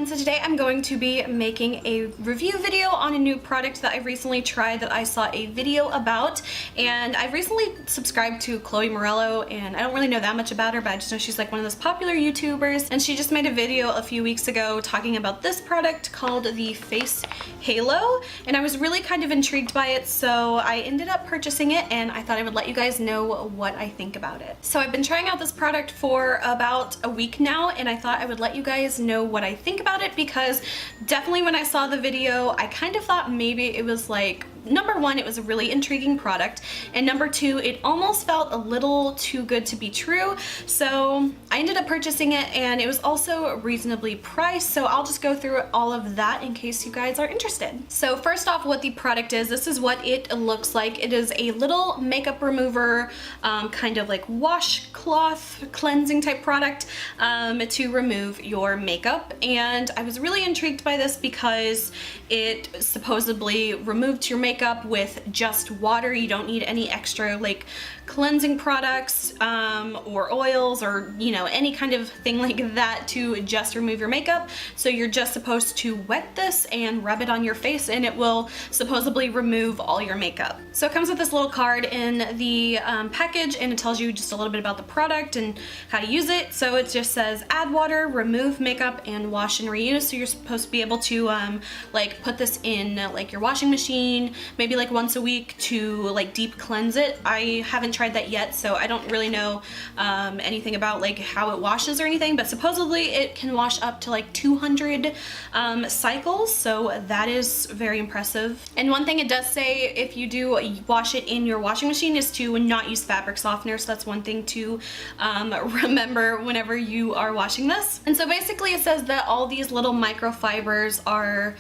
everyone, so today I'm going to be making a review video on a new product that I recently tried that I saw a video about. And I've recently subscribed to Chloe Morello, and I don't really know that much about her, but I just know she's like one of those popular YouTubers, and she just made a video a few weeks ago talking about this product called the Face Halo, and I was really kind of intrigued by it, so I ended up purchasing it, and I thought I would let you guys know what I think about it. So I've been trying out this product for about a week now, and I thought I would let you guys know what I think about it, because definitely when I saw the video I kind of thought maybe it was like, number one, it was a really intriguing product, and number two, it almost felt a little too good to be true. So I ended up purchasing it, and it was also reasonably priced, so I'll just go through all of that in case you guys are interested. So first off, what the product is, this is what it looks like. It is a little makeup remover, kind of like washcloth cleansing type product to remove your makeup, and I was really intrigued by this because it supposedly removed your makeup with just water. You don't need any extra like cleansing products or oils or, you know, any kind of thing like that to just remove your makeup. So you're just supposed to wet this and rub it on your face, and it will supposedly remove all your makeup. So it comes with this little card in the package, and it tells you just a little bit about the product and how to use it. So it just says add water, remove makeup, and wash and reuse. So you're supposed to be able to like put this in like your washing machine maybe like once a week to like deep cleanse it. I haven't tried that yet, so I don't really know anything about like how it washes or anything, but supposedly it can wash up to like 200 cycles, so that is very impressive. And one thing it does say, if you do wash it in your washing machine, is to not use fabric softener, so that's one thing to remember whenever you are washing this. And so basically it says that all these little microfibers are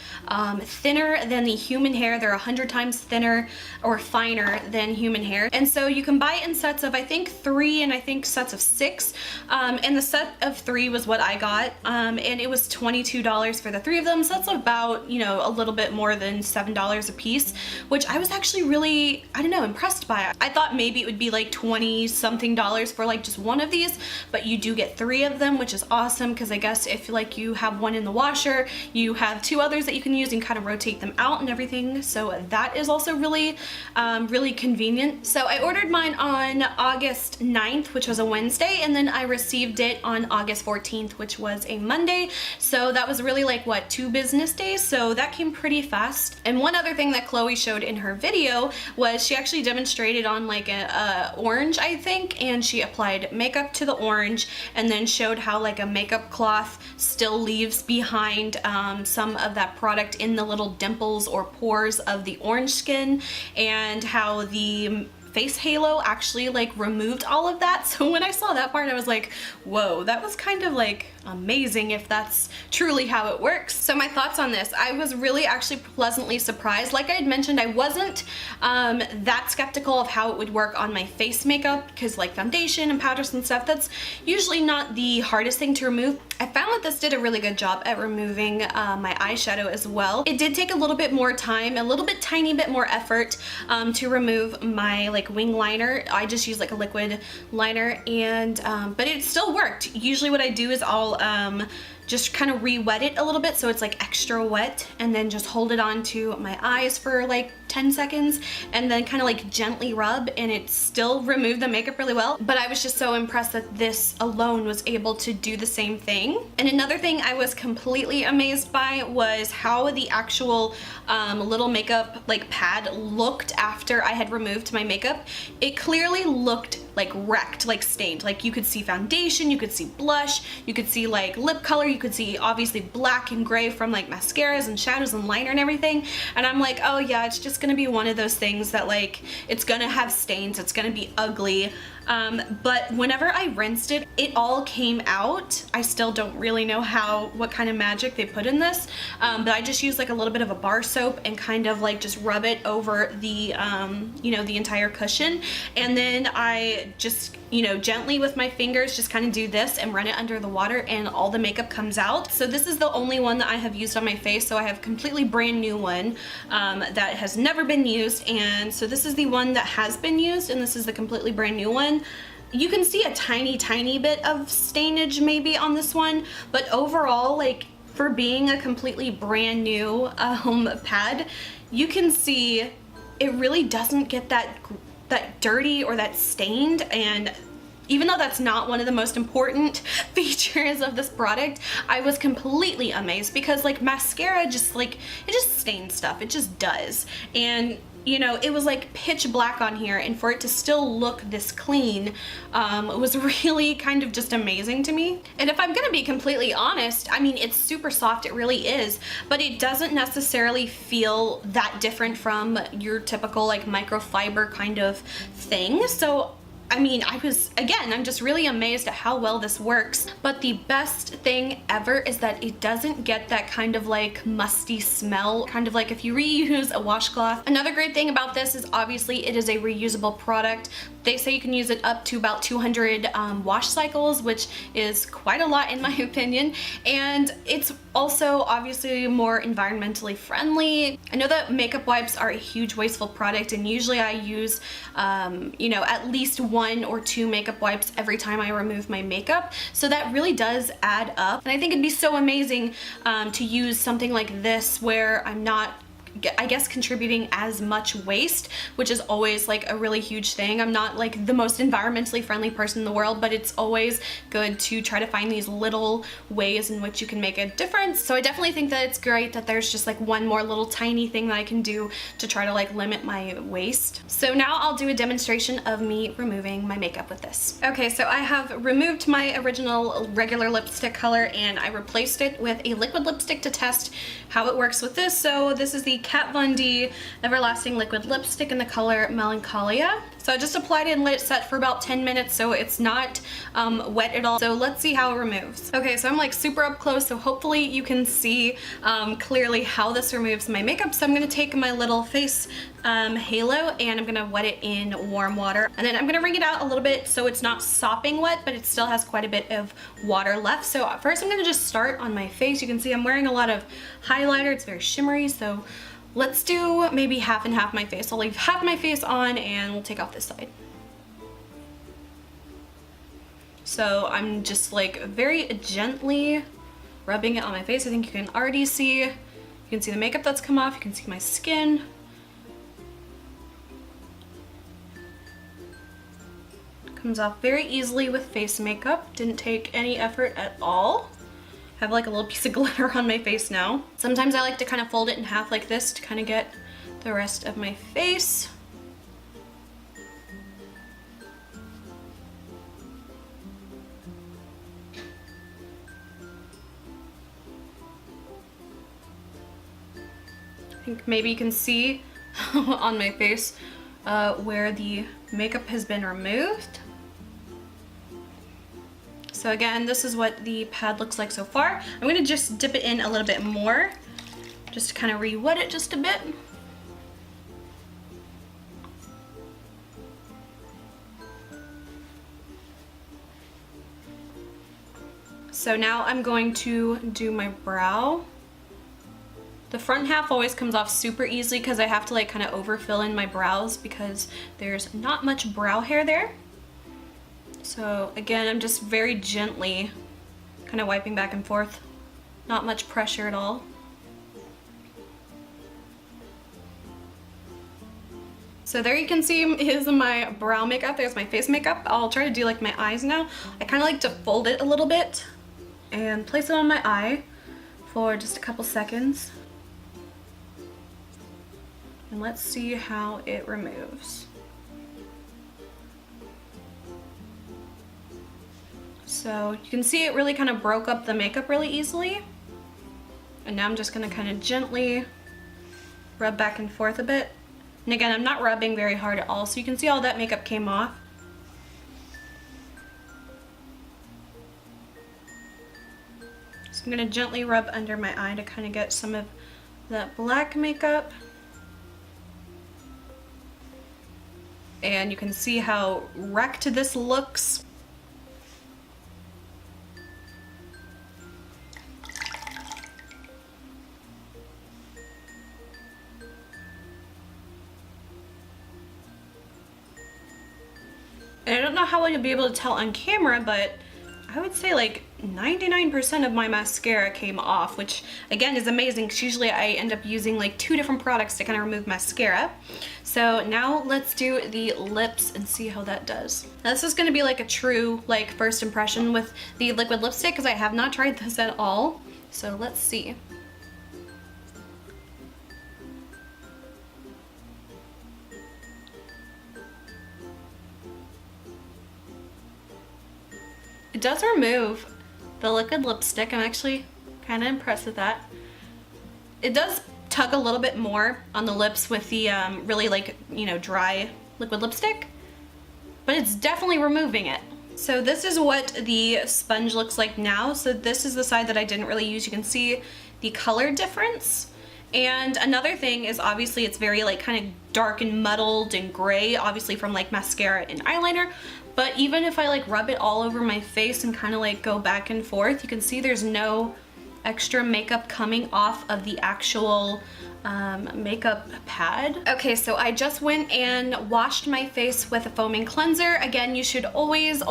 thinner than the human hair. They're 100 times thinner or finer than human hair, and so you can buy it in sets of I think 3 and I think sets of 6, and the set of 3 was what I got, and it was $22 for the 3 of them, so that's about, you know, a little bit more than $7 a piece, which I was actually really, I don't know, impressed by. I thought maybe it would be like 20 something dollars for like just one of these, but you do get 3 of them, which is awesome, because I guess if like you have one in the washer, you have 2 others that you can use and kind of rotate them out and everything, so that is also really really convenient. So I ordered mine on August 9th, which was a Wednesday, and then I received it on August 14th, which was a Monday, so that was really like what, 2 business days, so that came pretty fast. And one other thing that Chloe showed in her video was she actually demonstrated on like a orange, I think, and she applied makeup to the orange and then showed how like a makeup cloth still leaves behind some of that product in the little dimples or pores of the orange skin, and how the face halo actually like removed all of that. So when I saw that part, I was like, whoa, that was kind of like amazing if that's truly how it works. So my thoughts on this, I was really actually pleasantly surprised. Like I had mentioned, I wasn't that skeptical of how it would work on my face makeup, because like foundation and powders and stuff, that's usually not the hardest thing to remove. I found that this did a really good job at removing my eyeshadow as well. It did take a little bit more time, a little bit tiny bit more effort to remove my like wing liner. I just use like a liquid liner, and but it still worked. Usually what I do is I'll just kind of re-wet it a little bit so it's like extra wet, and then just hold it onto my eyes for like 10 seconds and then kind of like gently rub, and it still removed the makeup really well. But I was just so impressed that this alone was able to do the same thing. And another thing I was completely amazed by was how the actual little makeup like pad looked after I had removed my makeup. It clearly looked like wrecked, like stained. Like you could see foundation, you could see blush, you could see like lip color, you could see obviously black and gray from like mascaras and shadows and liner and everything. And I'm like, oh yeah, it's just gonna be one of those things that like, it's gonna have stains, it's gonna be ugly. But whenever I rinsed it, it all came out. I still don't really know what kind of magic they put in this, but I just used like a little bit of a bar soap and kind of like just rub it over the, you know, the entire cushion. And then I just, you know, gently with my fingers just kind of do this and run it under the water, and all the makeup comes out. So this is the only one that I have used on my face, so I have a completely brand new one that has never been used. And so this is the one that has been used, and this is the completely brand new one. You can see a tiny bit of stainage maybe on this one, but overall, like, For being a completely brand new pad, you can see it really doesn't get that dirty or that stained, and even though that's not one of the most important features of this product, I was completely amazed because like mascara just like, it just stains stuff, it just does. And you know, it was like pitch black on here, and for it to still look this clean was really kind of just amazing to me. And if I'm gonna be completely honest, I mean, it's super soft, it really is, but it doesn't necessarily feel that different from your typical like microfiber kind of thing. So I mean, I'm just really amazed at how well this works. But the best thing ever is that it doesn't get that kind of like musty smell, kind of like if you reuse a washcloth. Another great thing about this is obviously it is a reusable product. They say you can use it up to about 200 wash cycles, which is quite a lot in my opinion. And it's also obviously more environmentally friendly. I know that makeup wipes are a huge wasteful product, and usually I use, you know, at least 1 or 2 makeup wipes every time I remove my makeup. So that really does add up. And I think it'd be so amazing to use something like this where I'm not, I guess, contributing as much waste, which is always like a really huge thing. I'm not like the most environmentally friendly person in the world, but it's always good to try to find these little ways in which you can make a difference. So I definitely think that it's great that there's just like one more little tiny thing that I can do to try to like limit my waste. So now I'll do a demonstration of me removing my makeup with this. Okay, so I have removed my original regular lipstick color and I replaced it with a liquid lipstick to test how it works with this. So this is the Kat Von D Everlasting Liquid Lipstick in the color Melancholia. So I just applied it and let it set for about 10 minutes, so it's not wet at all. So let's see how it removes. Okay, so I'm like super up close, so hopefully you can see clearly how this removes my makeup. So I'm gonna take my little face halo and I'm gonna wet it in warm water. And then I'm gonna wring it out a little bit so it's not sopping wet, but it still has quite a bit of water left. So first I'm gonna just start on my face. You can see I'm wearing a lot of highlighter. It's very shimmery, so let's do maybe half and half my face. I'll leave half my face on and we'll take off this side. So I'm just like very gently rubbing it on my face. I think you can already see, you can see the makeup that's come off, you can see my skin. Comes off very easily with face makeup. Didn't take any effort at all. Have like a little piece of glitter on my face now. Sometimes I like to kind of fold it in half like this to kind of get the rest of my face. I think maybe you can see on my face where the makeup has been removed. So again, this is what the pad looks like so far. I'm gonna just dip it in a little bit more, just to kind of re-wet it just a bit. So now I'm going to do my brow. The front half always comes off super easily because I have to like kind of overfill in my brows because there's not much brow hair there. So again, I'm just very gently kind of wiping back and forth. Not much pressure at all. So there you can see is my brow makeup. There's my face makeup. I'll try to do like my eyes now. I kind of like to fold it a little bit and place it on my eye for just a couple seconds. And let's see how it removes. So you can see it really kind of broke up the makeup really easily. And now I'm just gonna kind of gently rub back and forth a bit. And again, I'm not rubbing very hard at all, so you can see all that makeup came off. So I'm gonna gently rub under my eye to kind of get some of that black makeup. And you can see how wrecked this looks. And I don't know how well you'll be able to tell on camera, but I would say like 99% of my mascara came off, which again is amazing because usually I end up using like 2 different products to kind of remove mascara. So now let's do the lips and see how that does. Now this is going to be like a true like first impression with the liquid lipstick because I have not tried this at all. So let's see. It does remove the liquid lipstick. I'm actually kind of impressed with that. It does tug a little bit more on the lips with the really like, you know, dry liquid lipstick, but it's definitely removing it. So this is what the sponge looks like now. So this is the side that I didn't really use. You can see the color difference. And another thing is obviously it's very like kind of dark and muddled and gray, obviously from like mascara and eyeliner. But even if I like rub it all over my face and kind of like go back and forth, you can see there's no extra makeup coming off of the actual makeup pad. Okay, so I just went and washed my face with a foaming cleanser. Again, you should always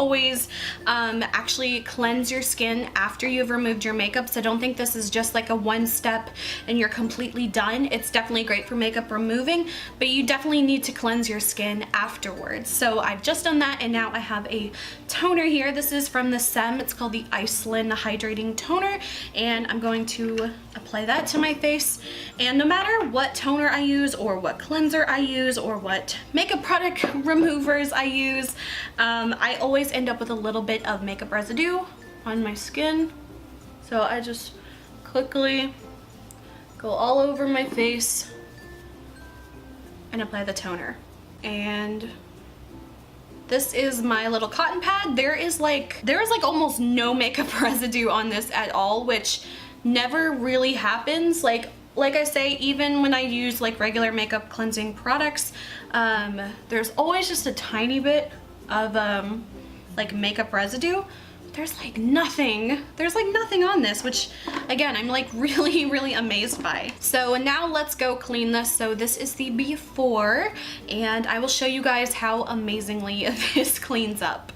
actually cleanse your skin after you've removed your makeup. So don't think this is just like a one step and you're completely done. It's definitely great for makeup removing, but you definitely need to cleanse your skin afterwards. So I've just done that, and now I have a toner here. This is from the SEM. It's called the Iceland Hydrating Toner, and I'm going to apply that to my face. And no matter what toner I use or what cleanser I use or what makeup product removers I use, I always end up with a little bit of makeup residue on my skin. So I just quickly go all over my face and apply the toner. And this is my little cotton pad. There is like almost no makeup residue on this at all, which never really happens. Like I say, even when I use like regular makeup cleansing products, there's always just a tiny bit of like makeup residue. There's like nothing on this, which again, I'm like really amazed by. So now let's go clean this. So this is the before, and I will show you guys how amazingly this cleans up.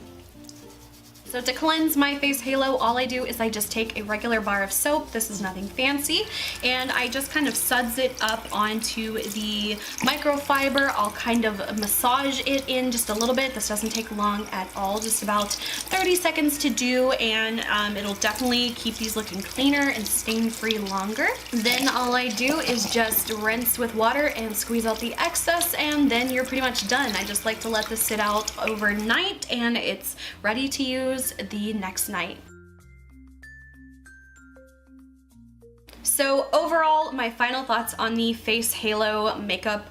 So to cleanse my face halo, all I do is I just take a regular bar of soap. This is nothing fancy. And I just kind of suds it up onto the microfiber. I'll kind of massage it in just a little bit. This doesn't take long at all, just about 30 seconds to do. And it'll definitely keep these looking cleaner and stain-free longer. Then all I do is just rinse with water and squeeze out the excess, and then you're pretty much done. I just like to let this sit out overnight, and it's ready to use the next night. So overall, my final thoughts on the Face Halo makeup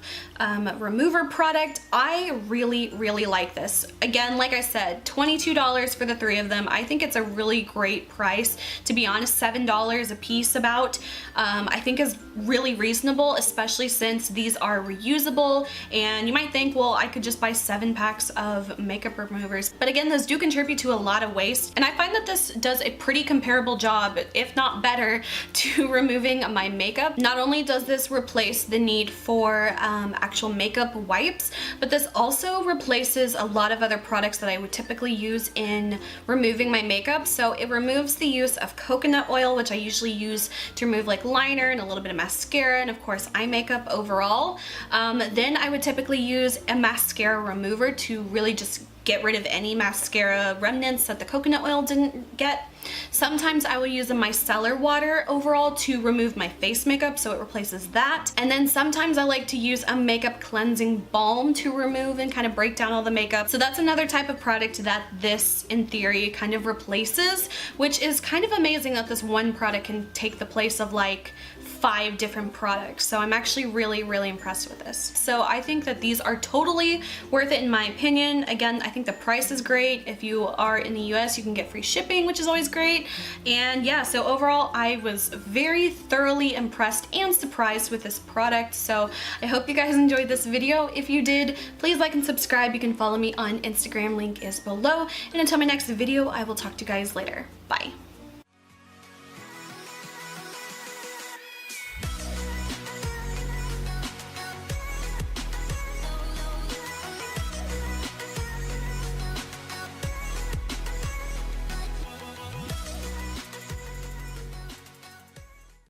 remover product. I really like this. Again, like I said, $22 for the 3 of them. I think it's a really great price. To be honest, $7 a piece about, I think is really reasonable, especially since these are reusable. And you might think, well, I could just buy 7 packs of makeup removers. But again, those do contribute to a lot of waste. And I find that this does a pretty comparable job, if not better, to removing my makeup. Not only does this replace the need for actual makeup wipes, but this also replaces a lot of other products that I would typically use in removing my makeup. So it removes the use of coconut oil, which I usually use to remove like liner and a little bit of mascara and of course eye makeup overall. Then I would typically use a mascara remover to really just get rid of any mascara remnants that the coconut oil didn't get. Sometimes I will use a micellar water overall to remove my face makeup, so it replaces that. And then sometimes I like to use a makeup cleansing balm to remove and kind of break down all the makeup. So that's another type of product that this, in theory, kind of replaces, which is kind of amazing that this one product can take the place of like 5 different products. So I'm actually really impressed with this. So I think that these are totally worth it in my opinion. Again, I think the price is great. If you are in the US, you can get free shipping, which is always great. And yeah, so overall, I was very thoroughly impressed and surprised with this product. So I hope you guys enjoyed this video. If you did, please like and subscribe. You can follow me on Instagram, link is below. And until my next video, I will talk to you guys later. Bye.